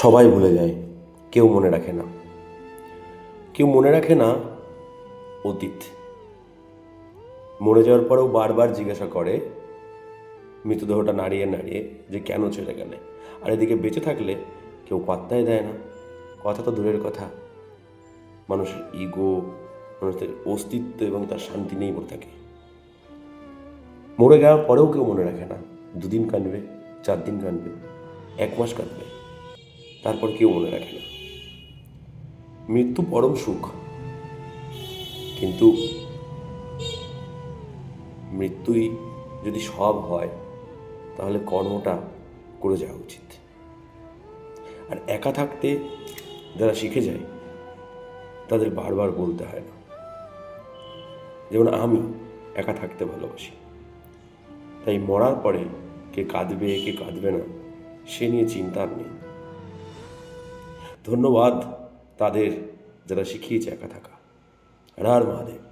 সবাই ভুলে যায়, কেউ মনে রাখে না। কেউ মনে রাখে না অতীত। মরে যাওয়ার পরেও বারবার জিজ্ঞাসা করে মৃতদেহটা নাড়িয়ে নাড়িয়ে যে কেন চলে গেলে। আর এদিকে বেঁচে থাকলে কেউ পাত্তাই দেয় না। কথা তো দূরের কথা, মানুষের ইগো, মানুষের অস্তিত্ব এবং তার শান্তি নিয়েই পড়ে থাকে। মরে যাওয়ার পরেও কেউ মনে রাখে না। 2 দিন কাঁদবে, 4 দিন কাঁদবে, 1 মাস কাঁদবে, তারপর কেউ মনে রাখে না। মৃত্যু পরম সুখ, কিন্তু মৃত্যুই যদি সব হয় তাহলে কর্মটা করে যাওয়া উচিত। আর একা থাকতে যারা শিখে যায় তাদের বারবার বলতে হয় না। যেমন আমি একা থাকতে ভালোবাসি, তাই মরার পরে কে কাঁদবে কে কাঁদবে না সে নিয়ে চিন্তার নেই। ধন্যবাদ তাদের যারা শিখিয়েছে একা থাকা। হর হর মহাদেব।